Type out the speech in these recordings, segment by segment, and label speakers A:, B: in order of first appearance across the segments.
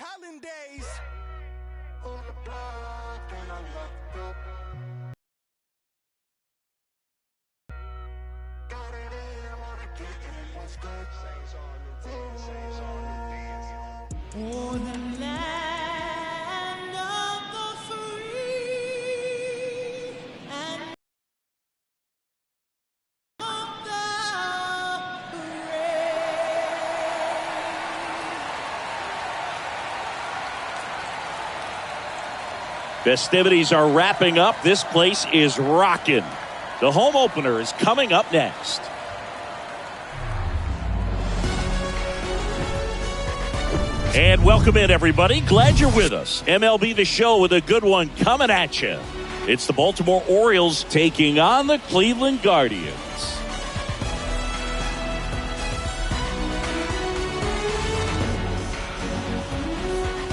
A: Hollandaise.
B: For the land of the free and of the brave.
C: Festivities are wrapping up. This place is rocking. The home opener is coming up next. And welcome in, everybody. Glad you're with us. MLB The Show with a good one coming at you. It's the Baltimore Orioles taking on the Cleveland Guardians.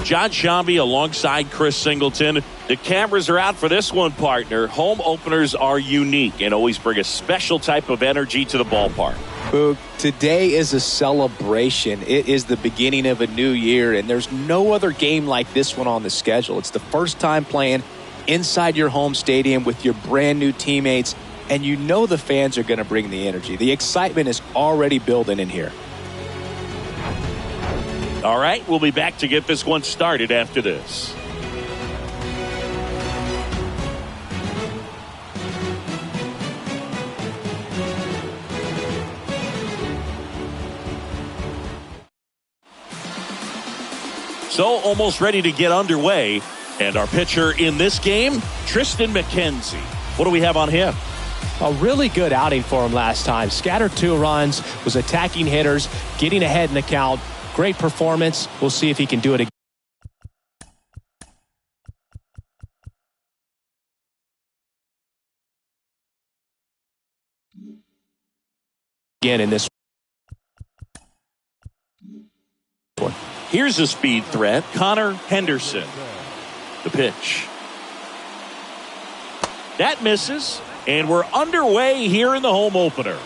C: John Shambi alongside Chris Singleton. The cameras are out for this one, partner. Home openers are unique and always bring a special type of energy to the ballpark.
D: Boog, today is a celebration. It is the beginning of a new year, and there's no other game like this one on the schedule. It's the first time playing inside your home stadium with your brand new teammates, and you know the fans are going to bring the energy. The excitement is already building in here.
C: All right, we'll be back to get this one started after this. So almost ready to get underway. And our pitcher in this game, Tristan McKenzie. What do we have on him?
E: A really good outing for him last time. Scattered 2 runs, was attacking hitters, getting ahead in the count. Great performance. We'll see if he can do it again in this one.
C: Here's a speed threat, Connor Henderson. The pitch. That misses, and we're underway here in the home opener.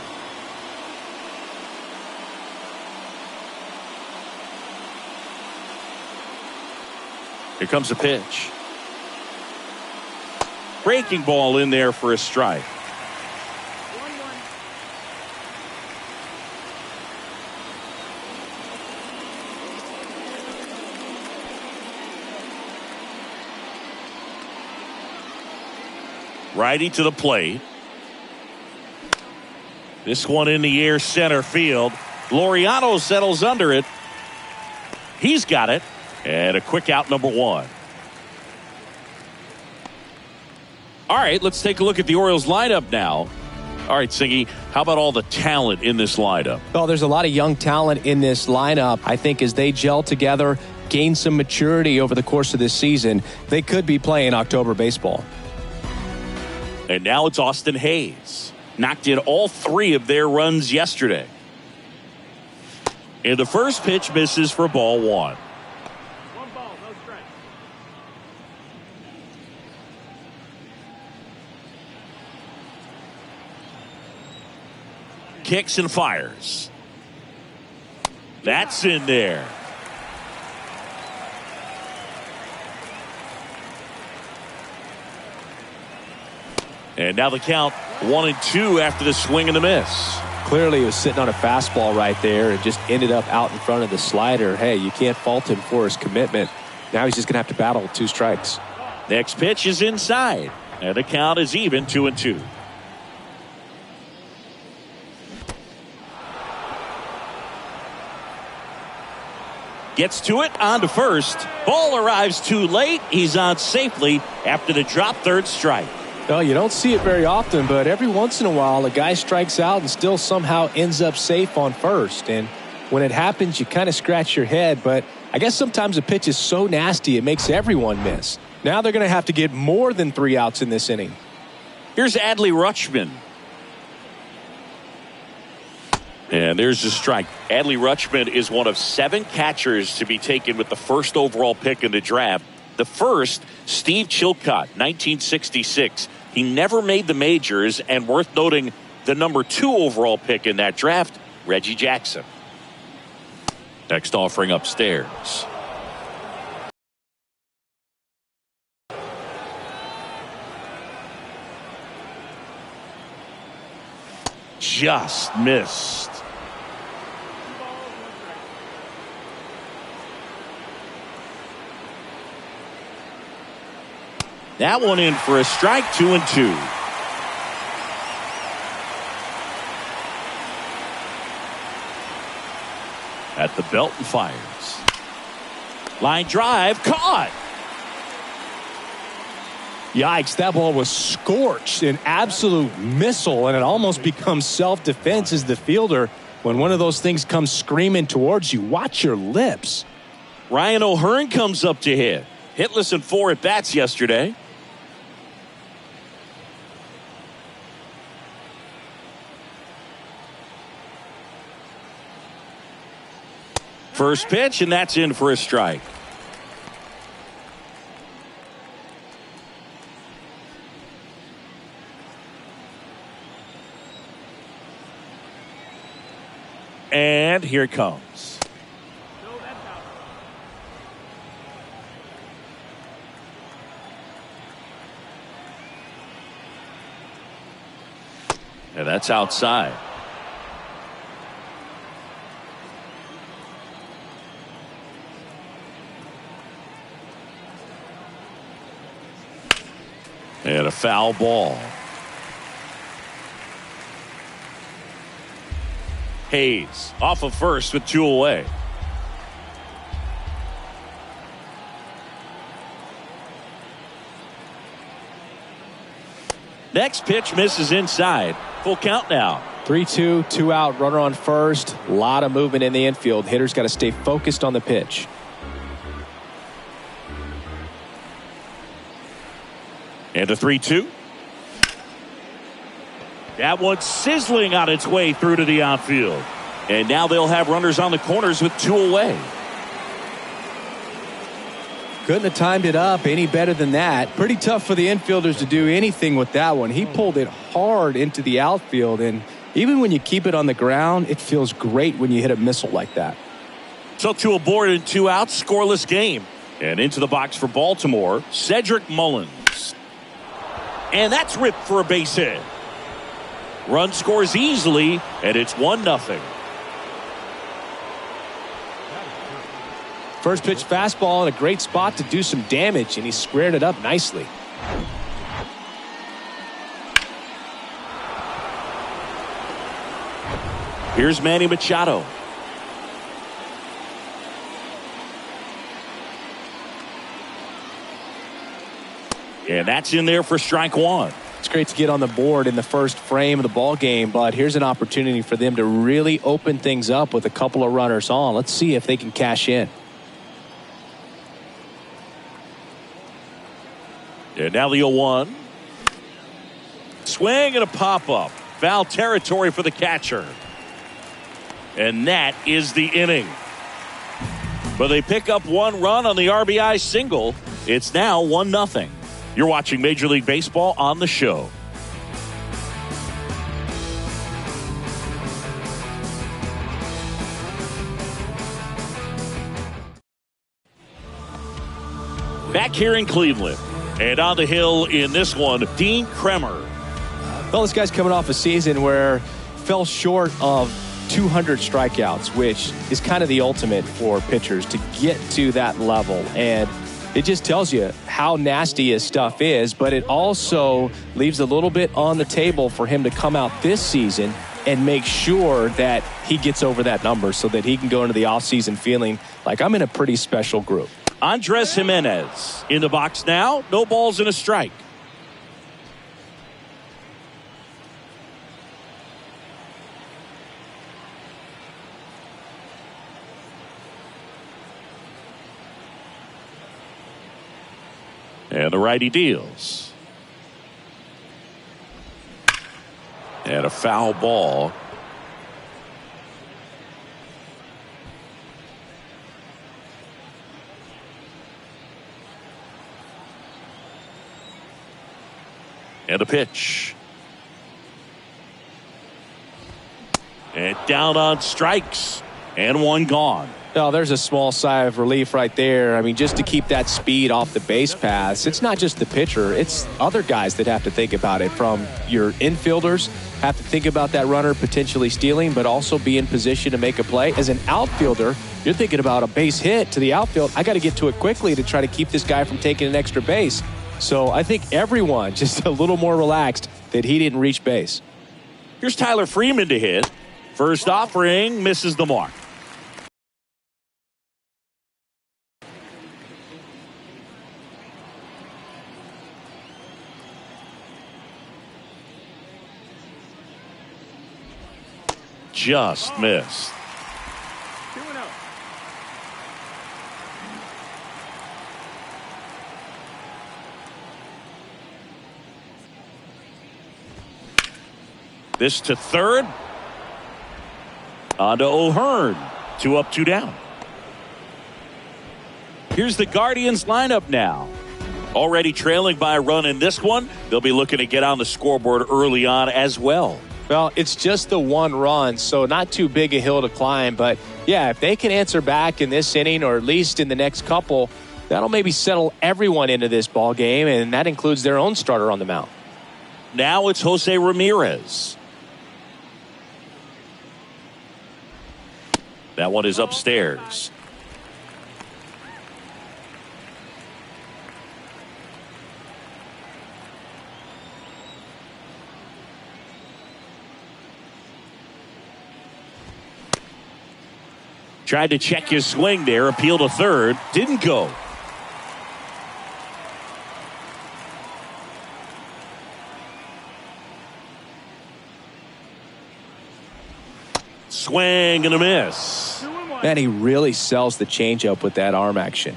C: Here comes a pitch. Breaking ball in there for a strike. Righty to the plate. This one in the air, center field. Laureano settles under it. He's got it. And a quick out, number 1. All right, let's take a look at the Orioles lineup now. All right, Singy, how about all the talent in this lineup?
E: Well, there's a lot of young talent in this lineup. I think as they gel together, gain some maturity over the course of this season, they could be playing October baseball.
C: And now it's Austin Hayes. Knocked in all 3 of their runs yesterday. And the first pitch misses for ball 1.
F: 1 ball, no strike.
C: Kicks and fires. That's in there. And now the count 1-2 after the swing and the miss.
E: Clearly he was sitting on a fastball right there and just ended up out in front of the slider. Hey, you can't fault him for his commitment. Now he's just going to have to battle with 2 strikes.
C: Next pitch is inside. And the count is even 2-2. Gets to it, on to first. Ball arrives too late. He's on safely after the drop, 3rd strike.
E: Well, you don't see it very often, but every once in a while, a guy strikes out and still somehow ends up safe on first. And when it happens, you kind of scratch your head. But I guess sometimes a pitch is so nasty, it makes everyone miss. Now they're going to have to get more than 3 outs in this inning.
C: Here's Adley Rutschman. And there's a strike. Adley Rutschman is one of 7 catchers to be taken with the first overall pick in the draft. The first, Steve Chilcott, 1966. He never made the majors, and worth noting, the number 2 overall pick in that draft, Reggie Jackson. Next offering upstairs. just missed. That one in for a strike, 2-2. At the belt and fires. Line drive, caught.
E: Yikes, that ball was scorched, an absolute missile, and it almost becomes self-defense as the fielder. When one of those things comes screaming towards you, watch your lips.
C: Ryan O'Hearn comes up to hit. Hitless in 4 at-bats yesterday. First pitch, and that's in for a strike. And here it comes. And that's outside. And a foul ball. Hayes off of first with 2 away. Next pitch misses inside. Full count now.
E: 3-2, 2 out, runner on first. A lot of movement in the infield. Hitter's got to stay focused on the pitch.
C: And a 3-2. That one sizzling on its way through to the outfield. And now they'll have runners on the corners with 2 away.
E: Couldn't have timed it up any better than that. Pretty tough for the infielders to do anything with that one. He pulled it hard into the outfield, and even when you keep it on the ground, it feels great when you hit a missile like that.
C: So 2 aboard and 2 out, scoreless game. And into the box for Baltimore, Cedric Mullins. And that's ripped for a base hit. Run scores easily, and it's 1-0.
E: First pitch fastball in a great spot to do some damage, and he squared it up nicely.
C: Here's Manny Machado. And that's in there for strike 1.
E: It's great to get on the board in the first frame of the ball game, but here's an opportunity for them to really open things up with a couple of runners on. Let's see if they can cash in.
C: And now the 0-1. Swing and a pop-up. Foul territory for the catcher. And that is the inning. But they pick up 1 run on the RBI single. It's now 1-0. You're watching Major League Baseball on the show. Back here in Cleveland. And on the hill in this one, Dean Kremer.
E: Well, this guy's coming off a season where fell short of 200 strikeouts, which is kind of the ultimate for pitchers to get to that level. And it just tells you how nasty his stuff is, but it also leaves a little bit on the table for him to come out this season and make sure that he gets over that number so that he can go into the offseason feeling like I'm in a pretty special group.
C: Andres Jimenez in the box now. No balls and a strike. And the righty deals. And a foul ball. And a pitch. And down on strikes. And 1 gone.
E: Oh, there's a small sigh of relief right there. I mean, just to keep that speed off the base paths, it's not just the pitcher, it's other guys that have to think about it. From your infielders, have to think about that runner potentially stealing, but also be in position to make a play. As an outfielder, you're thinking about a base hit to the outfield. I got to get to it quickly to try to keep this guy from taking an extra base. So I think everyone just a little more relaxed that he didn't reach base.
C: Here's Tyler Freeman to hit. First offering misses the mark. Just missed.
F: 2-0.
C: This to third. On to O'Hearn. 2 up, 2 down. Here's the Guardians lineup now. Already trailing by a run in this one. They'll be looking to get on the scoreboard early on as well.
E: Well, it's just the one run, so not too big a hill to climb. But, yeah, if they can answer back in this inning or at least in the next couple, that'll maybe settle everyone into this ball game, and that includes their own starter on the mound.
C: Now it's Jose Ramirez. That one is upstairs. Tried to check his swing there, appeal to third, didn't go. Swing and a miss.
E: Man, he really sells the changeup with that arm action.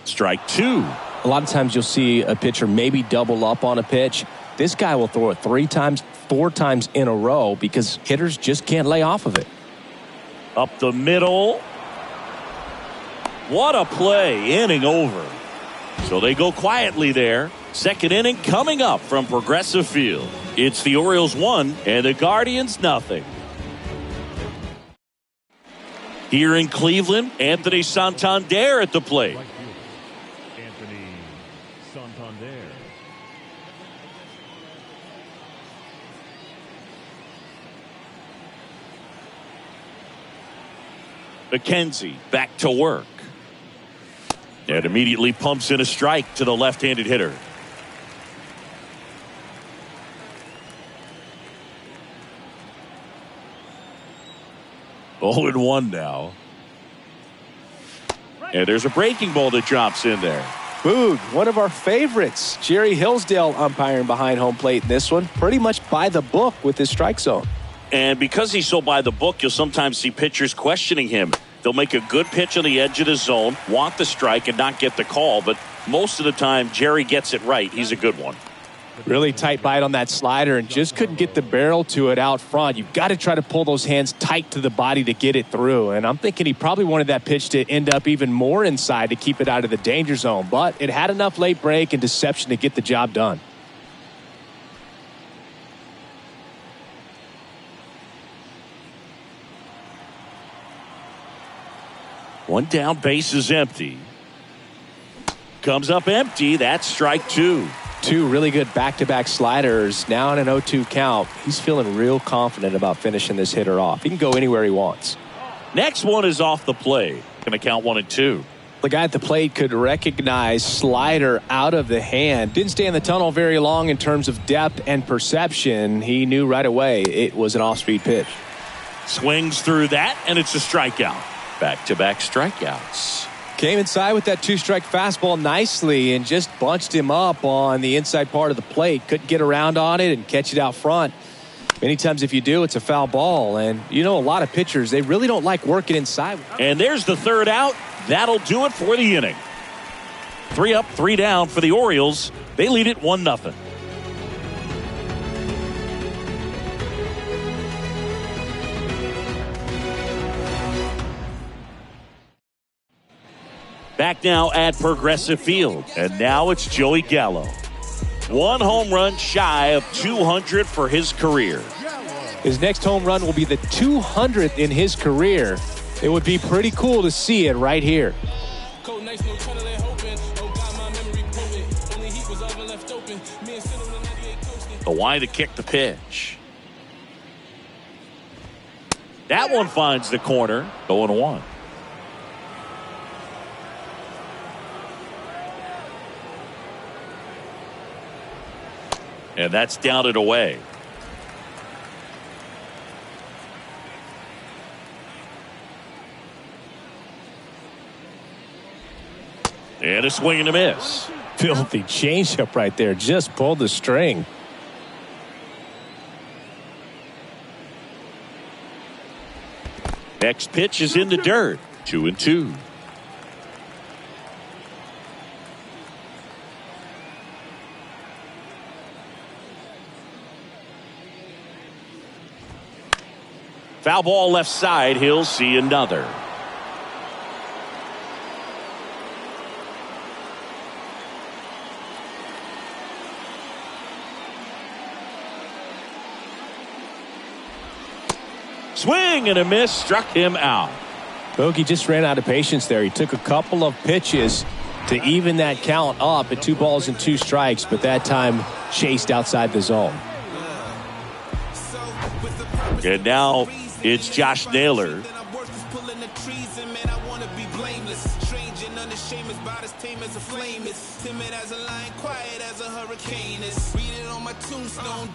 C: Strike 2.
E: A lot of times you'll see a pitcher maybe double up on a pitch. This guy will throw it 3 times, 4 times in a row because hitters just can't lay off of it.
C: Up the middle. What a play. Inning over. So they go quietly there. Second inning coming up from Progressive Field. It's the Orioles 1 and the Guardians nothing. Here in Cleveland, Anthony Santander at the plate.
F: Anthony Santander.
C: McKenzie back to work. And immediately pumps in a strike to the left-handed hitter. Oh, and 1 now. And there's a breaking ball that drops in there.
E: Boog, one of our favorites. Jerry Hillsdale umpiring behind home plate in this one. Pretty much by the book with his strike zone.
C: And because he's so by the book, you'll sometimes see pitchers questioning him. They'll make a good pitch on the edge of the zone, want the strike, and not get the call. But most of the time, Jerry gets it right. He's a good one.
E: Really tight bite on that slider and just couldn't get the barrel to it out front. You've got to try to pull those hands tight to the body to get it through. And I'm thinking he probably wanted that pitch to end up even more inside to keep it out of the danger zone. But it had enough late break and deception to get the job done.
C: One down, base is empty. Comes up empty. That's strike 2.
E: 2 really good back-to-back sliders. Now in an 0-2 count. He's feeling real confident about finishing this hitter off. He can go anywhere he wants.
C: Next one is off the plate. Going to count 1 and 2.
E: The guy at the plate could recognize slider out of the hand. Didn't stay in the tunnel very long in terms of depth and perception. He knew right away it was an off-speed pitch.
C: Swings through that, and it's a strikeout. Back-to-back strikeouts.
E: Came inside with that 2-strike fastball nicely and just bunched him up on the inside part of the plate. Couldn't get around on it and catch it out front. Many times if you do, it's a foul ball. And you know, a lot of pitchers, they really don't like working inside.
C: And there's the third out. That'll do it for the inning. 3 up, 3 down for the Orioles. They lead it 1-0. Back now at Progressive Field. And now it's Joey Gallo. 1 home run shy of 200 for his career.
E: His next home run will be the 200th in his career. It would be pretty cool to see it right here.
C: The wide to kick the pitch. That one finds the corner. 0-1. And that's down and away. And a swing and a miss.
E: Filthy changeup right there. Just pulled the string.
C: Next pitch is in the dirt. 2-2. Foul ball left side. He'll see another. Swing and a miss, struck him out.
E: Bogey just ran out of patience there. He took a couple of pitches to even that count up at 2 balls and 2 strikes, but that time chased outside the zone.
C: And now it's Josh Naylor.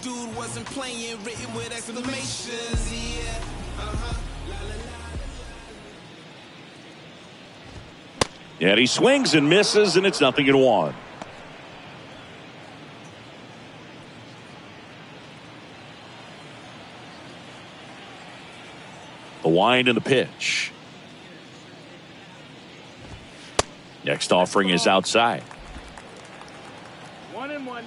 B: Dude wasn't playing, written with exclamations.
C: And he swings and misses, and it's 0-1. The wind and the pitch. Next offering is outside.
F: 1-1.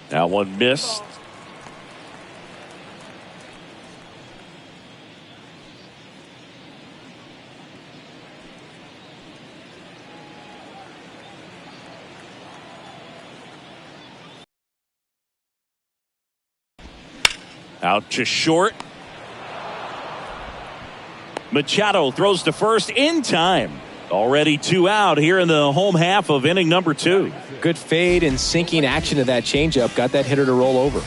C: That one missed. Out to short. Machado throws to first in time. Already 2 out here in the home half of inning number 2.
E: Good fade and sinking action of that changeup. Got that hitter to roll over.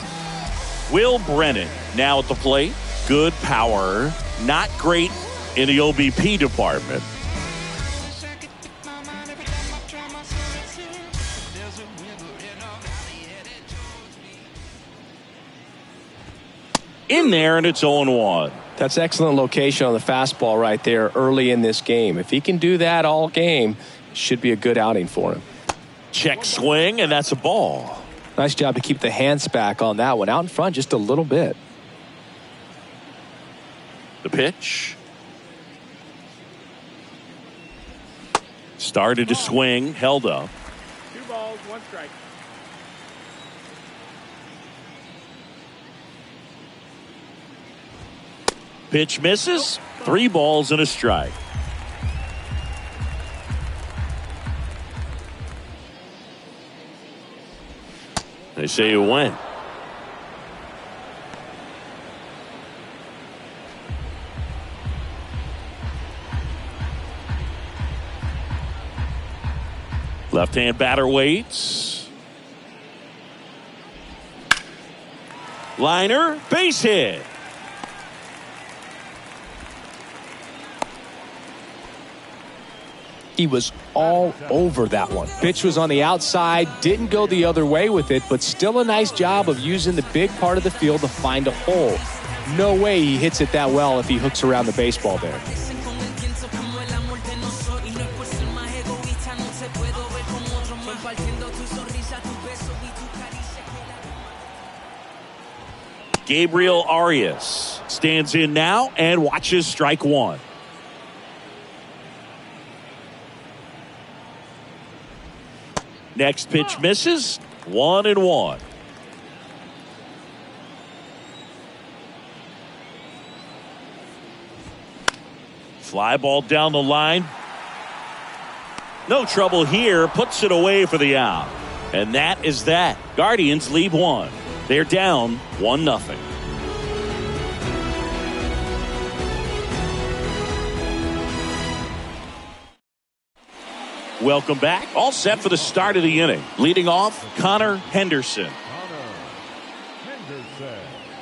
C: Will Brennan now at the plate. Good power. Not great in the OBP department. In there, and it's 0-1.
E: That's excellent location on the fastball right there early in this game. If he can do that all game, it should be a good outing for him.
C: Check swing, and that's a ball.
E: Nice job to keep the hands back on that one. Out in front just a little bit.
C: The pitch. Started to swing, held up.
F: 2 balls, 1 strike.
C: Pitch misses. 3 balls and a strike. They say you win. Left-hand batter waits. Liner, base hit.
E: He was all over that one. Pitch was on the outside, didn't go the other way with it, but still a nice job of using the big part of the field to find a hole. No way he hits it that well if he hooks around the baseball there.
C: Gabriel Arias stands in now and watches strike 1. Next pitch misses. 1-1. Fly ball down the line. No trouble here. Puts it away for the out. And that is that. Guardians leave one. They're down 1-0. Welcome back. All set for the start of the inning. Leading off, Connor Henderson.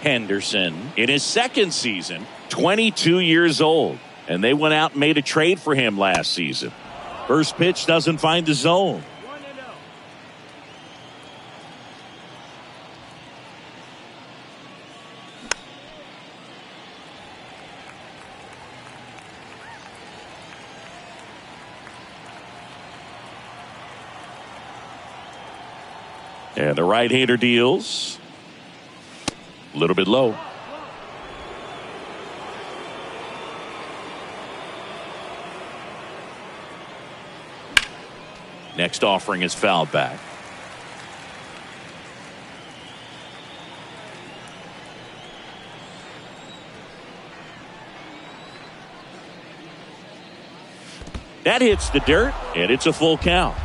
C: Henderson, in his second season, 22 years old. And they went out and made a trade for him last season. First pitch doesn't find the zone. 1-0. And the right-hander deals. A little bit low. Next offering is fouled back. That hits the dirt, and it's a full count.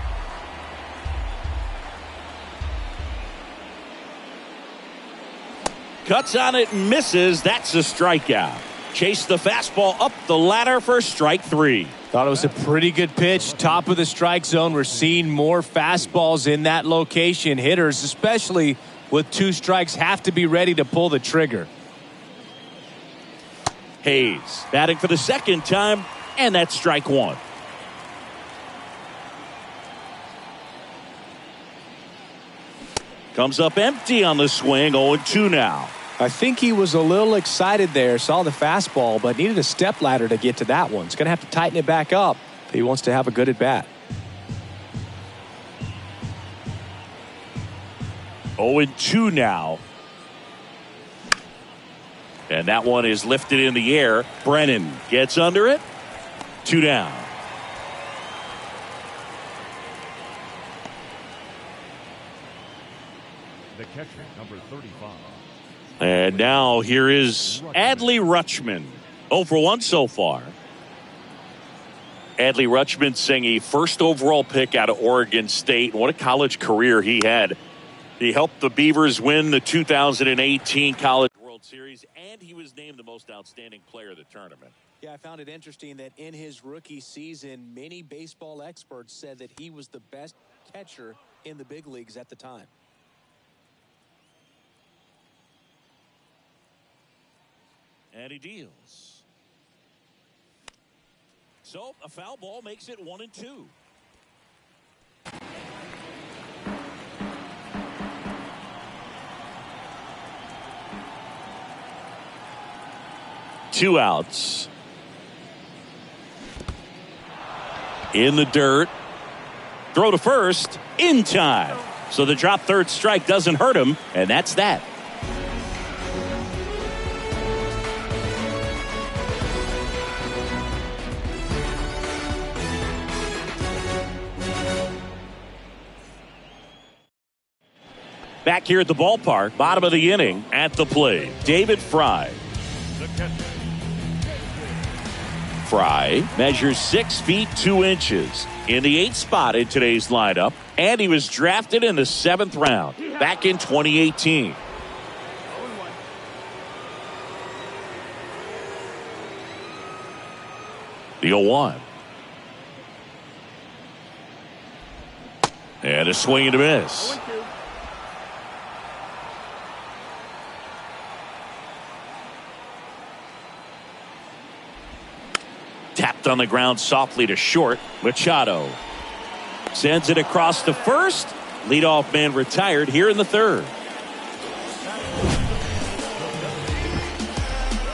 C: Cuts on it and misses. That's a strikeout. Chased the fastball up the ladder for strike 3.
E: Thought it was a pretty good pitch. Top of the strike zone. We're seeing more fastballs in that location. Hitters, especially with 2 strikes, have to be ready to pull the trigger.
C: Hayes batting for the second time, and that's strike 1. Comes up empty on the swing. 0-2 now.
E: I think he was a little excited there. Saw the fastball, but needed a step ladder to get to that one. He's going to have to tighten it back up if he wants to have a good at bat.
C: 0-2 now. And that one is lifted in the air. Brennan gets under it. 2 down.
A: The catcher, number 35.
C: And now here is Adley Rutschman. 0 for 1 so far. Adley Rutschman saying a first overall pick out of Oregon State. What a college career he had. He helped the Beavers win the 2018 College World Series, and he was named the most outstanding player of the tournament.
D: Yeah, I found it interesting that in his rookie season, many baseball experts said that he was the best catcher in the big leagues at the time.
C: And he deals. So a foul ball makes it 1-2. Two outs. In the dirt. Throw to first. In time. So the drop third strike doesn't hurt him. And that's that. Back here at the ballpark, bottom of the inning, at the plate, David Fry. Fry measures 6 feet 2 inches in the 8th spot in today's lineup, and he was drafted in the 7th round back in 2018. The 0-1. And a swing and a miss. Tapped on the ground softly to short. Machado sends it across to first. Leadoff man retired here in the 3rd.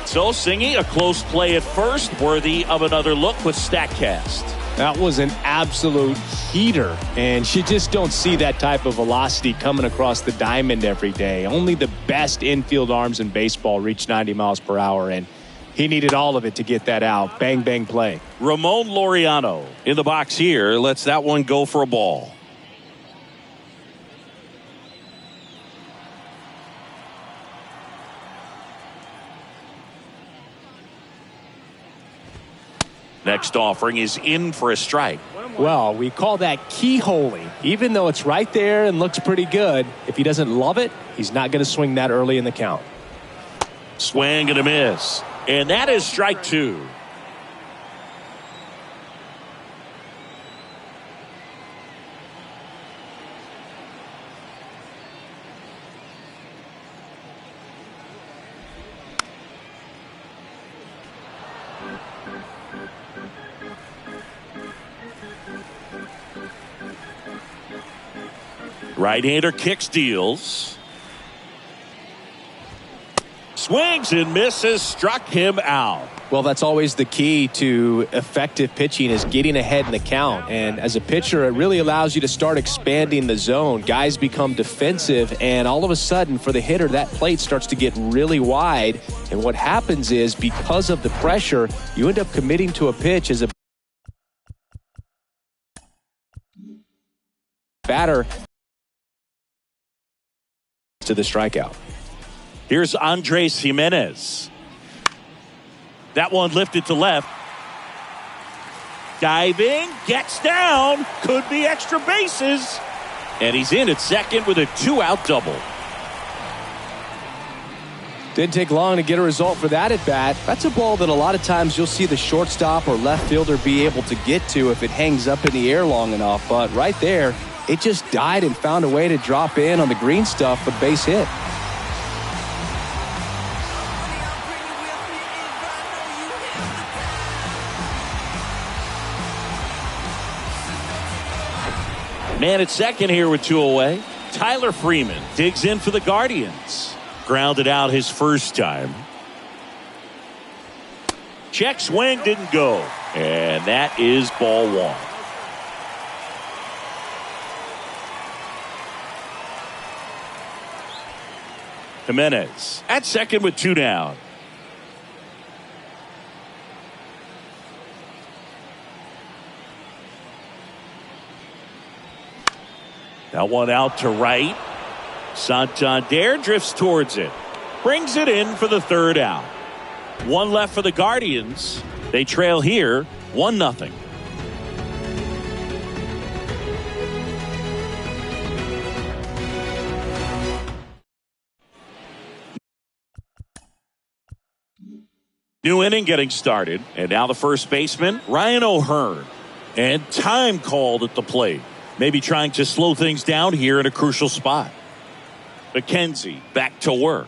C: So Singy, a close play at first, worthy of another look with StatCast.
E: That was an absolute heater, and you just don't see that type of velocity coming across the diamond every day. Only the best infield arms in baseball reach 90 miles per hour, and he needed all of it to get that out. Bang, bang play.
C: Ramon Laureano in the box here. Lets that one go for a ball. Next offering is in for a strike.
F: 1-1.
E: Well, we call that keyholing. Even though it's right there and looks pretty good, if he doesn't love it, he's not going to swing that early in the count.
C: Swing and a miss. And that is strike two. Right-hander kicks, deals. Swings and misses, struck him out.
E: Well, that's always the key to effective pitching, is getting ahead in the count. And as a pitcher, it really allows you to start expanding the zone. Guys become defensive, and all of a sudden, for the hitter, that plate starts to get really wide. And what happens is, because of the pressure, you end up committing to a pitch as a batter to the strikeout.
C: Here's Andres Jimenez. That one lifted to left. Diving, gets down, could be extra bases. And he's in at second with a 2-out double.
E: Didn't take long to get a result for that at bat. That's a ball that a lot of times you'll see the shortstop or left fielder be able to get to if it hangs up in the air long enough. But right there, it just died and found a way to drop in on the green stuff for the base hit.
C: Man at second here with 2 away. Tyler Freeman digs in for the Guardians. Grounded out his first time. Check swing, didn't go. And that is ball one. Jimenez at second with 2 down. That one out to right. Santander drifts towards it. Brings it in for the 3rd out. 1 left for the Guardians. They trail here 1-0. New inning getting started. And now the first baseman, Ryan O'Hearn. And time called at the plate. Maybe trying to slow things down here in a crucial spot. McKenzie back to work.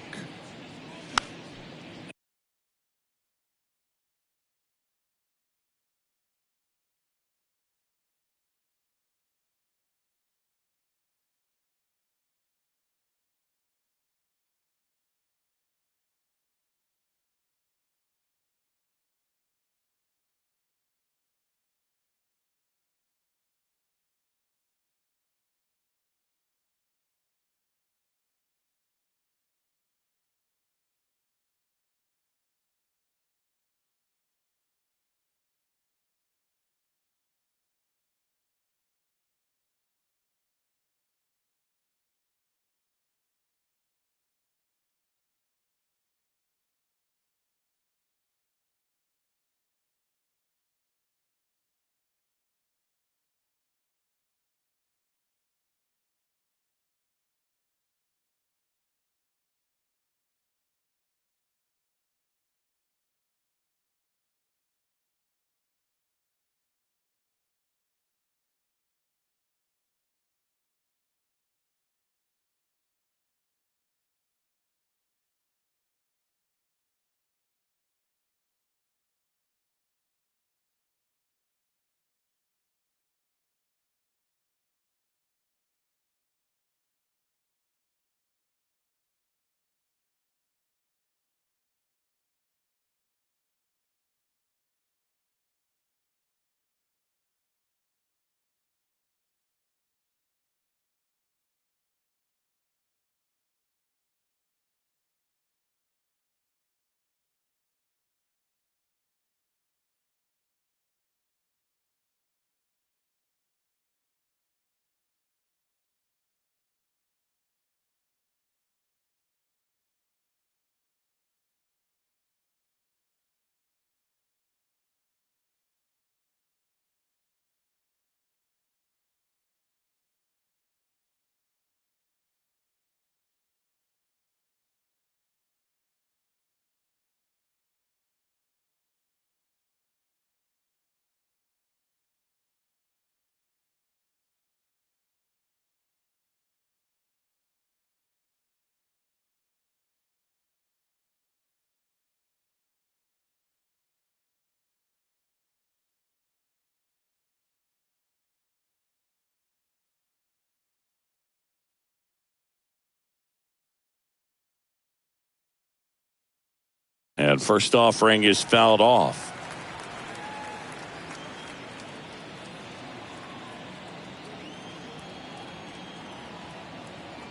C: And first offering is fouled off.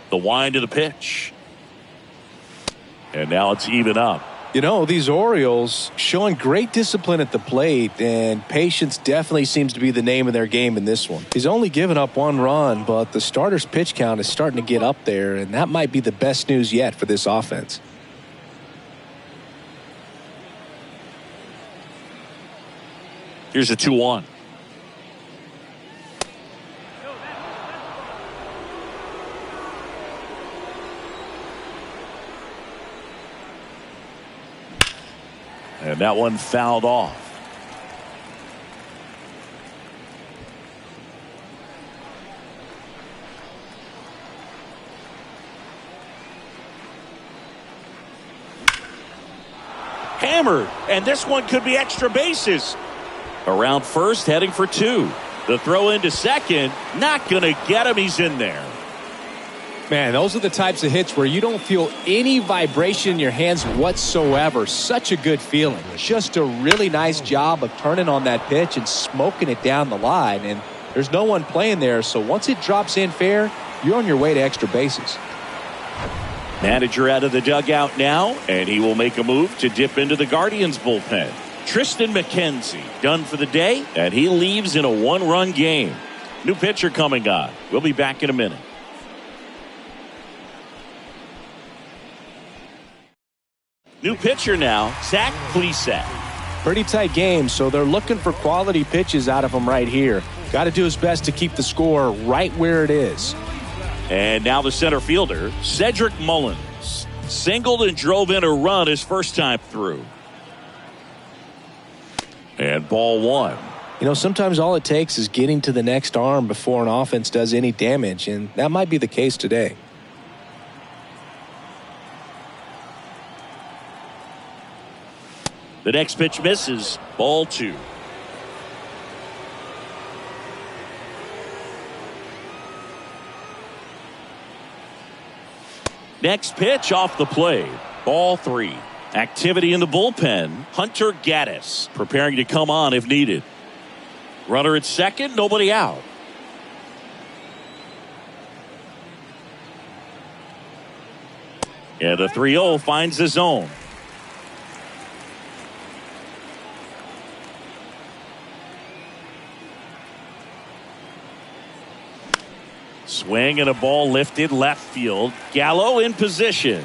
C: The wind of the pitch. And now it's even up.
E: You know, these Orioles showing great discipline at the plate, and patience definitely seems to be the name of their game in this one. He's only given up 1 run, but the starter's pitch count is starting to get up there, and that might be the best news yet for this offense.
C: Here's a 2-1. And that one fouled off. Hammered, and this one could be extra bases. Around first, heading for 2. The throw into second, not going to get him. He's in there.
E: Man, those are the types of hits where you don't feel any vibration in your hands whatsoever. Such a good feeling. Just a really nice job of turning on that pitch and smoking it down the line. And there's no one playing there, so once it drops in fair, you're on your way to extra bases.
C: Manager out of the dugout now, and he will make a move to dip into the Guardians bullpen. Tristan McKenzie done for the day, and he leaves in a 1-run game. New pitcher coming on. We'll be back in a minute. New pitcher now, Zach Plesac.
E: Pretty tight game, so they're looking for quality pitches out of him right here. Got to do his best to keep the score right where it is.
C: And now the center fielder, Cedric Mullins. Singled and drove in a run his first time through. And ball 1.
E: You know, sometimes all it takes is getting to the next arm before an offense does any damage, and that might be the case today.
C: The next pitch misses. Ball 2. Next pitch off the plate. Ball 3. Activity in the bullpen. Hunter Gaddis preparing to come on if needed. Runner at second, nobody out. And the 3-0 finds the zone. Swing and a ball lifted left field. Gallo in position.